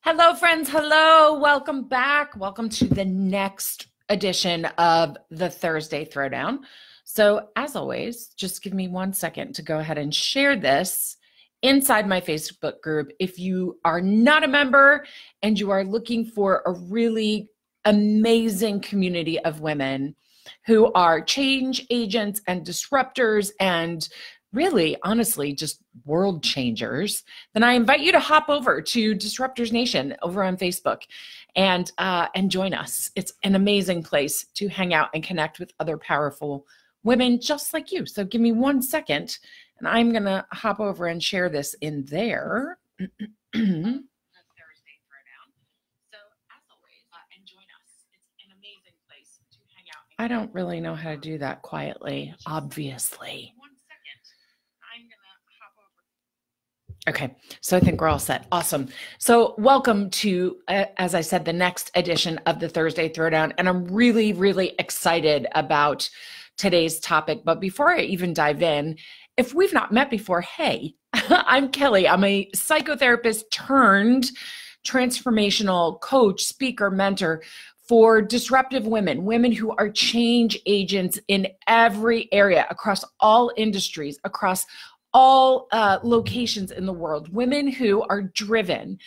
Hello, friends. Hello. Welcome back. Welcome to the next edition of the Thursday Throwdown. So, as always, just give me 1 second to go ahead and share this inside my Facebook group. If you are not a member and you are looking for a really amazing community of women who are change agents and disruptors and really, honestly, just world changers, then I invite you to hop over to Disruptors Nation over on Facebook and join us. It's an amazing place to hang out and connect with other powerful women just like you. So give me 1 second, and I'm going to hop over and share this in there. I don't really know how to do that quietly, obviously. Okay, so I think we're all set. Awesome. So welcome to, as I said, the next edition of the Thursday Throwdown. And I'm really, really excited about today's topic. But before I even dive in, if we've not met before, hey, I'm Kelly. I'm a psychotherapist turned transformational coach, speaker, mentor for disruptive women, women who are change agents in every area, across all industries, across all locations in the world, women who are driven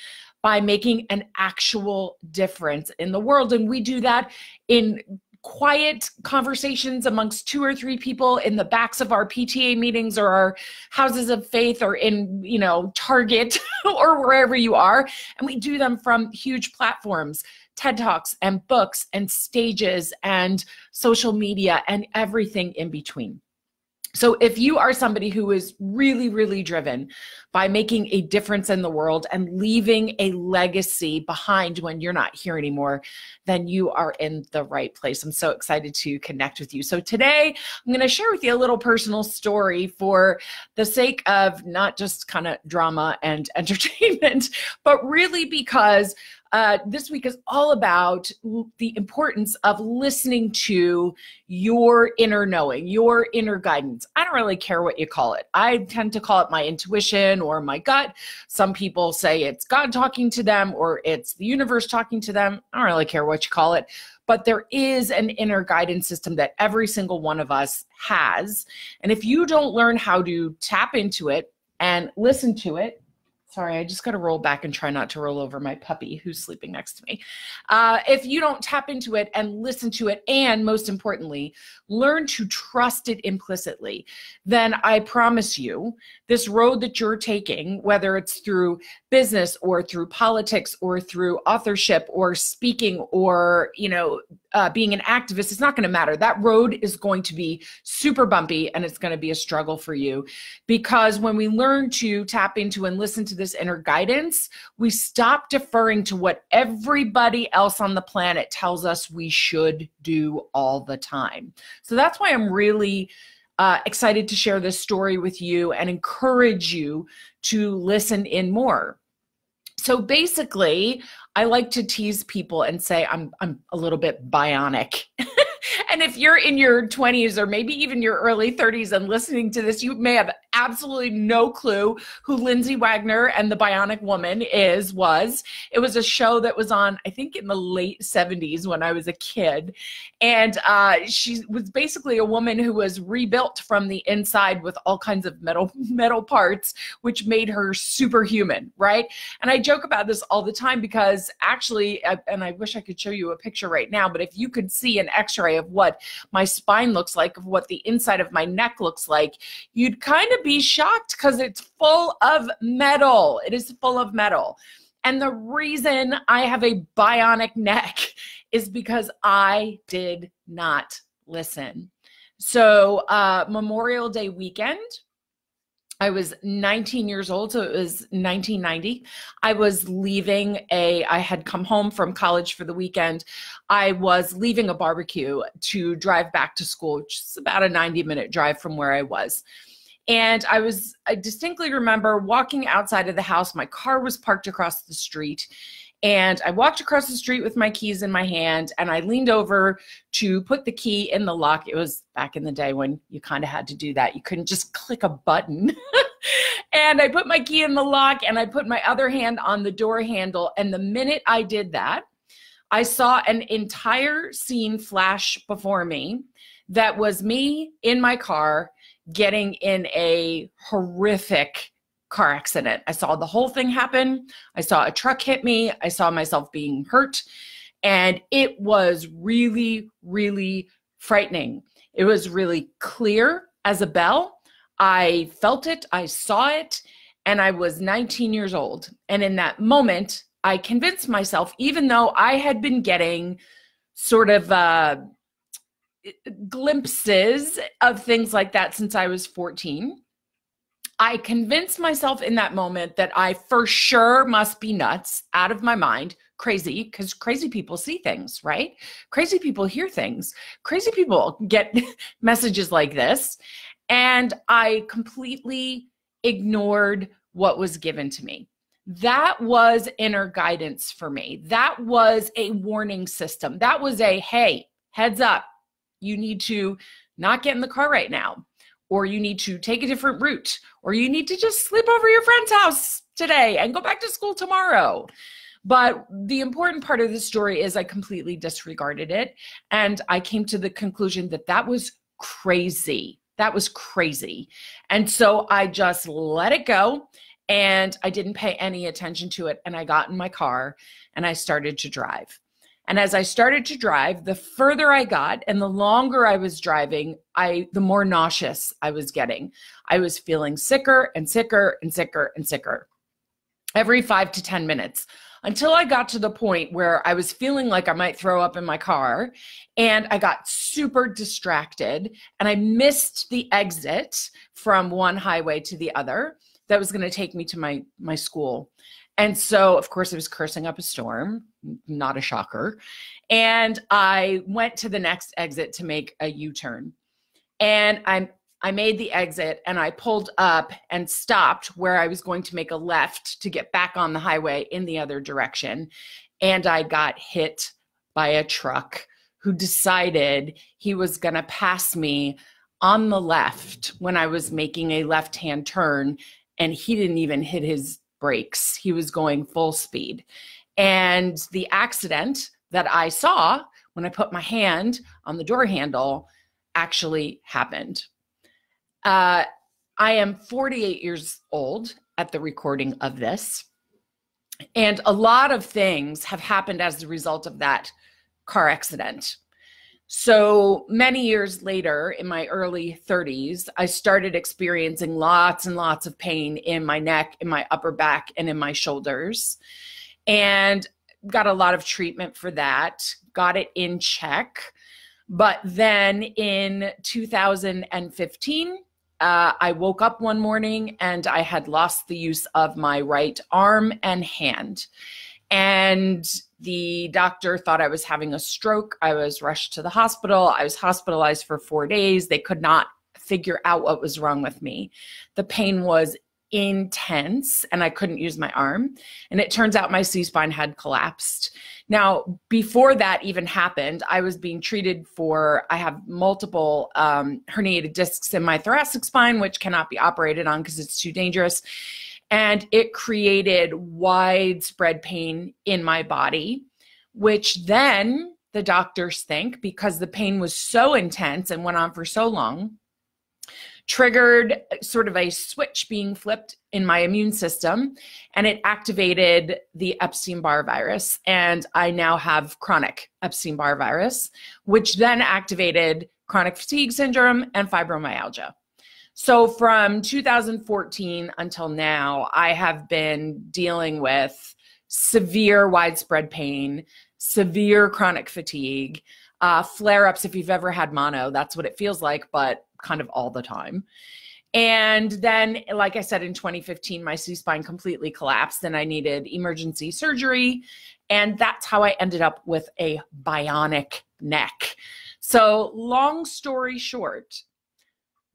by making an actual difference in the world. And we do that in quiet conversations amongst 2 or 3 people in the backs of our PTA meetings or our houses of faith or in, Target or wherever you are. And we do them from huge platforms, TED Talks and books and stages and social media and everything in between. So if you are somebody who is really, really driven by making a difference in the world and leaving a legacy behind when you're not here anymore, then you are in the right place. I'm so excited to connect with you. So today I'm going to share with you a little personal story for the sake of not just kind of drama and entertainment, but really because this week is all about the importance of listening to your inner knowing, your inner guidance. I don't really care what you call it. I tend to call it my intuition or my gut. Some people say it's God talking to them or it's the universe talking to them. I don't really care what you call it. But there is an inner guidance system that every single one of us has. And if you don't learn how to tap into it and listen to it, sorry, I just got to roll back and try not to roll over my puppy who's sleeping next to me. If you don't tap into it and listen to it, and most importantly, learn to trust it implicitly, then I promise you this road that you're taking, whether it's through business or through politics or through authorship or speaking or, being an activist, it's not going to matter. That road is going to be super bumpy and it's going to be a struggle for you, because when we learn to tap into and listen to this inner guidance, we stop deferring to what everybody else on the planet tells us we should do all the time. So that's why I'm really excited to share this story with you and encourage you to listen in more. So basically, I like to tease people and say I'm a little bit bionic. And if you're in your 20s or maybe even your early 30s and listening to this, you may have absolutely no clue who Lindsay Wagner and the Bionic Woman was. It was a show that was on, I think, in the late 70s when I was a kid. And she was basically a woman who was rebuilt from the inside with all kinds of metal parts, which made her superhuman, right? And I joke about this all the time because actually, and I wish I could show you a picture right now, but if you could see an x-ray of what my spine looks like, of what the inside of my neck looks like, you'd kind of be shocked because it's full of metal. It is full of metal. And the reason I have a bionic neck is because I did not listen. So Memorial Day weekend, I was 19 years old, so it was 1990. I was leaving I had come home from college for the weekend. I was leaving a barbecue to drive back to school, which is about a 90-minute drive from where I was. And I distinctly remember walking outside of the house. My car was parked across the street. And I walked across the street with my keys in my hand, and I leaned over to put the key in the lock. It was back in the day when you kind of had to do that. You couldn't just click a button. And I put my key in the lock and I put my other hand on the door handle. And the minute I did that, I saw an entire scene flash before me that was me in my car getting in a horrific car accident. I saw the whole thing happen. I saw a truck hit me. I saw myself being hurt. And it was really, really frightening. It was really clear as a bell. I felt it. I saw it. And I was 19 years old. And in that moment, I convinced myself, even though I had been getting sort of glimpses of things like that since I was 14, I convinced myself in that moment that I for sure must be nuts, out of my mind, crazy, because crazy people see things, right? Crazy people hear things. Crazy people get messages like this. And I completely ignored what was given to me. That was inner guidance for me. That was a warning system. That was a, hey, heads up, you need to not get in the car right now, or you need to take a different route, or you need to just sleep over your friend's house today and go back to school tomorrow. But the important part of the story is I completely disregarded it. And I came to the conclusion that that was crazy. That was crazy. And so I just let it go. And I didn't pay any attention to it. And I got in my car and I started to drive. And as I started to drive, the further I got and the longer I was driving, the more nauseous I was getting. I was feeling sicker and sicker and sicker and sicker every 5 to 10 minutes, until I got to the point where I was feeling like I might throw up in my car, and I got super distracted and I missed the exit from one highway to the other that was going to take me to my school. And so, of course, I was cursing up a storm, not a shocker. And I went to the next exit to make a U-turn. And I made the exit and I pulled up and stopped where I was going to make a left to get back on the highway in the other direction. And I got hit by a truck who decided he was going to pass me on the left when I was making a left-hand turn. And he didn't even hit his brakes. He was going full speed. And the accident that I saw when I put my hand on the door handle actually happened. I am 48 years old at the recording of this. And a lot of things have happened as a result of that car accident. So many years later, in my early 30s, I started experiencing lots and lots of pain in my neck, in my upper back, and in my shoulders, and got a lot of treatment for that, got it in check. But then in 2015, I woke up one morning and I had lost the use of my right arm and hand. And the doctor thought I was having a stroke. I was rushed to the hospital. I was hospitalized for 4 days. They could not figure out what was wrong with me. The pain was intense and I couldn't use my arm. And it turns out my C-spine had collapsed. Now, before that even happened, I was being treated for, I have multiple herniated discs in my thoracic spine, which cannot be operated on because it's too dangerous. And it created widespread pain in my body, which then the doctors think, because the pain was so intense and went on for so long, triggered sort of a switch being flipped in my immune system, and it activated the Epstein-Barr virus. And I now have chronic Epstein-Barr virus, which then activated chronic fatigue syndrome and fibromyalgia. So from 2014 until now, I have been dealing with severe widespread pain, severe chronic fatigue, flare-ups. If you've ever had mono, that's what it feels like, but kind of all the time. And then, like I said, in 2015, my C-spine completely collapsed and I needed emergency surgery. And that's how I ended up with a bionic neck. So long story short,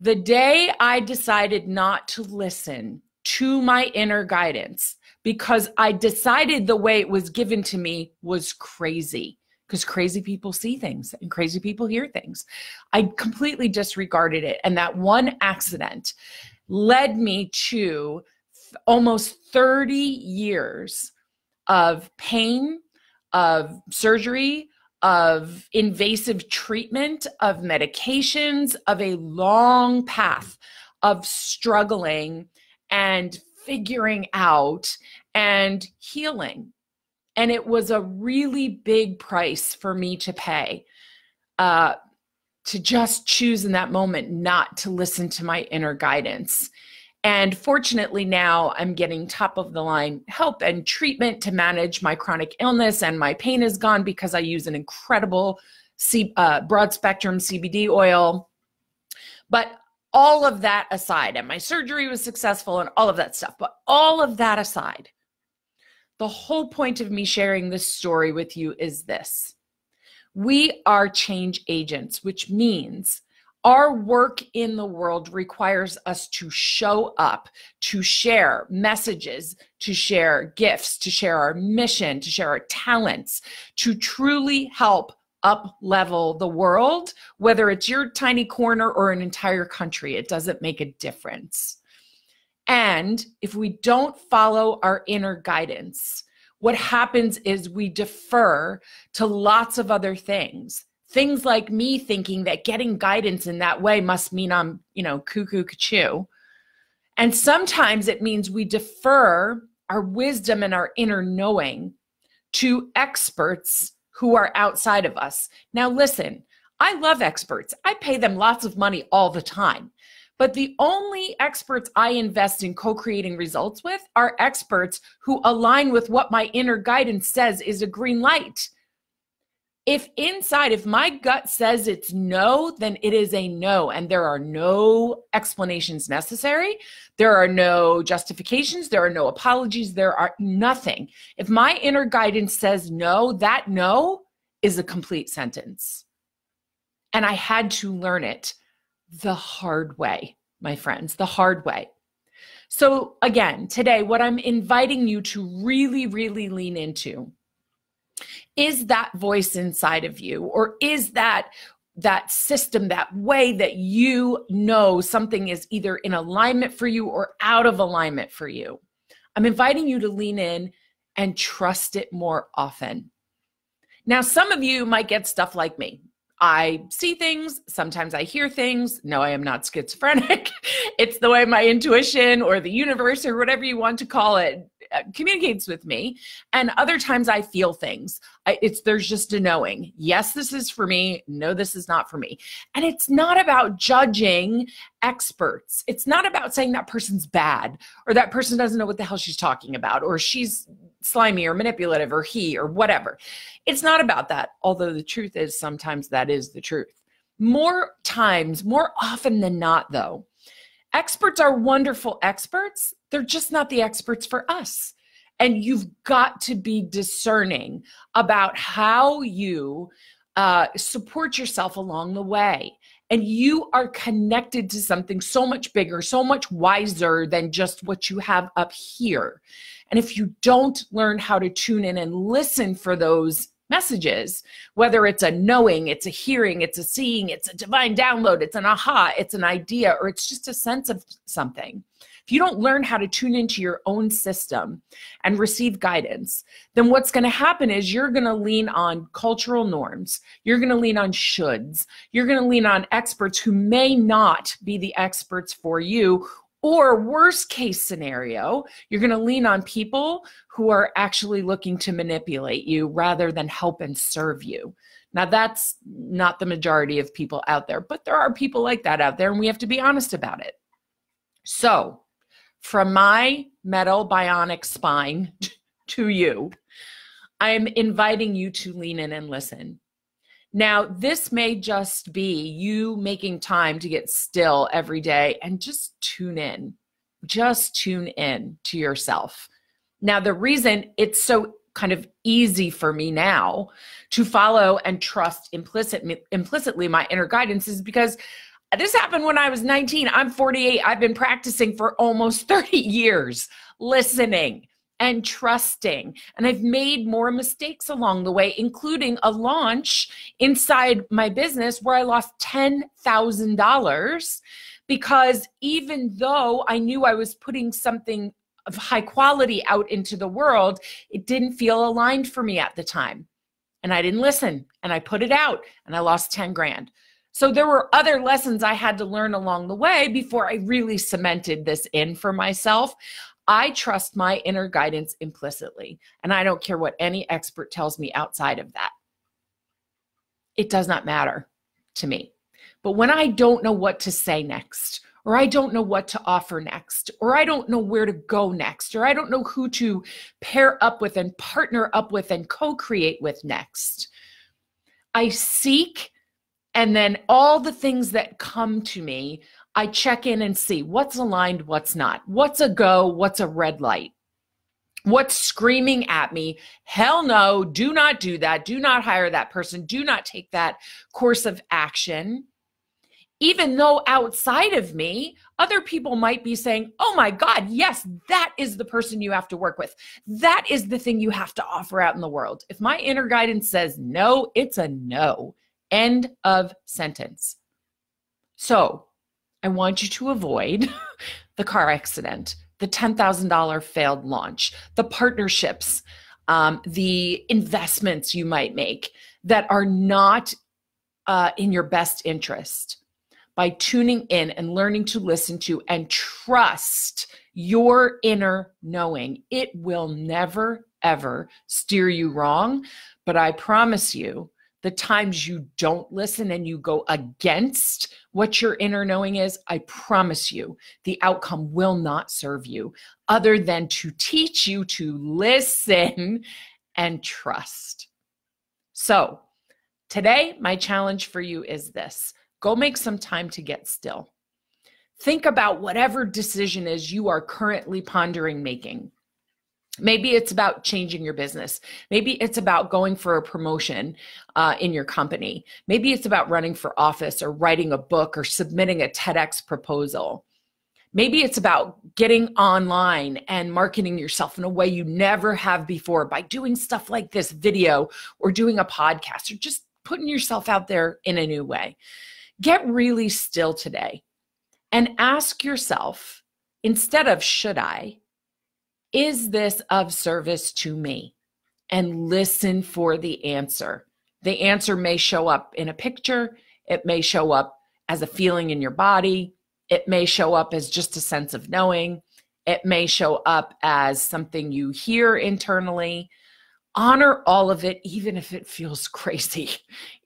the day I decided not to listen to my inner guidance, because I decided the way it was given to me was crazy, because crazy people see things and crazy people hear things, I completely disregarded it. And that one accident led me to almost 30 years of pain, of surgery, of invasive treatment, of medications, of a long path of struggling and figuring out and healing. And it was a really big price for me to pay, to just choose in that moment not to listen to my inner guidance. And fortunately now I'm getting top of the line help and treatment to manage my chronic illness, and my pain is gone because I use an incredible broad spectrum CBD oil. But all of that aside, and my surgery was successful and all of that stuff, but all of that aside, the whole point of me sharing this story with you is this. We are change agents, which means our work in the world requires us to show up, to share messages, to share gifts, to share our mission, to share our talents, to truly help up-level the world, whether it's your tiny corner or an entire country. It doesn't make a difference. And if we don't follow our inner guidance, what happens is we defer to lots of other things. Things like me thinking that getting guidance in that way must mean I'm, cuckoo cuckoo. And sometimes it means we defer our wisdom and our inner knowing to experts who are outside of us. Now listen, I love experts. I pay them lots of money all the time. But the only experts I invest in co-creating results with are experts who align with what my inner guidance says is a green light. If my gut says it's no, then it is a no, and there are no explanations necessary. There are no justifications. There are no apologies. There are nothing. If my inner guidance says no, that no is a complete sentence. And I had to learn it the hard way, my friends, the hard way. So again, today, what I'm inviting you to really, really lean into is that voice inside of you, or is that system, that way that you know something is either in alignment for you or out of alignment for you. I'm inviting you to lean in and trust it more often. Now, some of you might get stuff like me. I see things, sometimes I hear things. No, I am not schizophrenic. It's the way my intuition or the universe or whatever you want to call it communicates with me. And other times I feel things. There's just a knowing. Yes, this is for me. No, this is not for me. And it's not about judging experts. It's not about saying that person's bad or that person doesn't know what the hell she's talking about, or she's slimy or manipulative or he or whatever. It's not about that. Although the truth is sometimes that is the truth. More often than not though, experts are wonderful experts. They're just not the experts for us. And you've got to be discerning about how you support yourself along the way. And you are connected to something so much bigger, so much wiser than just what you have up here. And if you don't learn how to tune in and listen for those messages, whether it's a knowing, it's a hearing, it's a seeing, it's a divine download, it's an aha, it's an idea, or it's just a sense of something. If you don't learn how to tune into your own system and receive guidance, then what's going to happen is you're going to lean on cultural norms. You're going to lean on shoulds. You're going to lean on experts who may not be the experts for you. Or worst case scenario, you're going to lean on people who are actually looking to manipulate you rather than help and serve you. Now, that's not the majority of people out there, but there are people like that out there, and we have to be honest about it. So, from my metal bionic spine to you, I'm inviting you to lean in and listen. Now, this may just be you making time to get still every day and just tune in. Just tune in to yourself. Now, the reason it's so kind of easy for me now to follow and trust implicitly my inner guidance is because this happened when I was 19. I'm 48. I've been practicing for almost 30 years, listening and trusting. And I've made more mistakes along the way, including a launch inside my business where I lost $10,000 because even though I knew I was putting something of high quality out into the world, it didn't feel aligned for me at the time. And I didn't listen, and I put it out, and I lost 10 grand. So there were other lessons I had to learn along the way before I really cemented this in for myself. I trust my inner guidance implicitly, and I don't care what any expert tells me outside of that. It does not matter to me. But when I don't know what to say next, or I don't know what to offer next, or I don't know where to go next, or I don't know who to pair up with and partner up with and co-create with next, I seek, and then all the things that come to me, I check in and see what's aligned, what's not, what's a go, what's a red light, what's screaming at me, hell no, do not do that, do not hire that person, do not take that course of action. Even though outside of me, other people might be saying, oh my God, yes, that is the person you have to work with. That is the thing you have to offer out in the world. If my inner guidance says no, it's a no. End of sentence. So I want you to avoid the car accident, the $10,000 failed launch, the partnerships, the investments you might make that are not in your best interest. By tuning in and learning to listen to and trust your inner knowing. It will never, ever steer you wrong. But I promise you, the times you don't listen and you go against what your inner knowing is, I promise you, the outcome will not serve you other than to teach you to listen and trust. So today, my challenge for you is this. Go make some time to get still. Think about whatever decision is you are currently pondering making. Maybe it's about changing your business. Maybe it's about going for a promotion in your company. Maybe it's about running for office or writing a book or submitting a TEDx proposal. Maybe it's about getting online and marketing yourself in a way you never have before by doing stuff like this video or doing a podcast or just putting yourself out there in a new way. Get really still today and ask yourself, instead of should I, is this of service to me? And listen for the answer. The answer may show up in a picture. It may show up as a feeling in your body. It may show up as just a sense of knowing. It may show up as something you hear internally. Honor all of it, even if it feels crazy.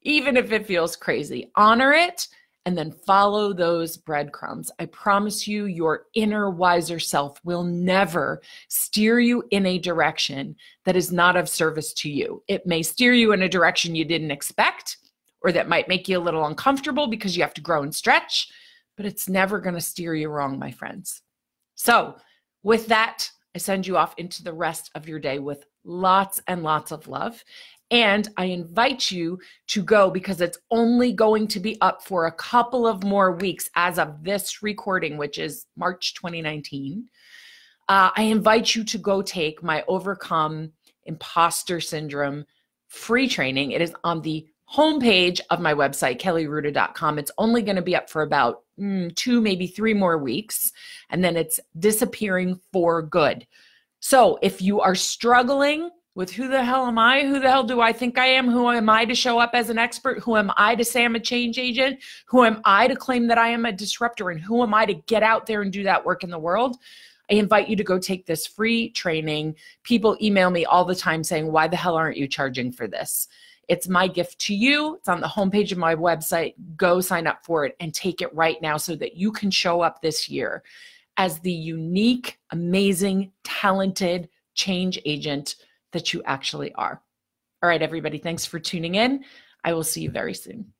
Even if it feels crazy. Honor it and then follow those breadcrumbs. I promise you, your inner wiser self will never steer you in a direction that is not of service to you. It may steer you in a direction you didn't expect, or that might make you a little uncomfortable because you have to grow and stretch, but it's never going to steer you wrong, my friends. So with that, I send you off into the rest of your day with lots and lots of love. And I invite you to go, because it's only going to be up for a couple of more weeks as of this recording, which is March 2019. I invite you to go take my Overcome Imposter Syndrome free training. It is on the homepage of my website, kellyruta.com. It's only going to be up for about 2, maybe 3 more weeks, and then it's disappearing for good. So if you are struggling with who the hell am I? Who the hell do I think I am? Who am I to show up as an expert? Who am I to say I'm a change agent? Who am I to claim that I am a disruptor? And who am I to get out there and do that work in the world? I invite you to go take this free training. People email me all the time saying, why the hell aren't you charging for this? It's my gift to you. It's on the homepage of my website. Go sign up for it and take it right now so that you can show up this year as the unique, amazing, talented change agent that you actually are. All right, everybody, thanks for tuning in. I will see you very soon.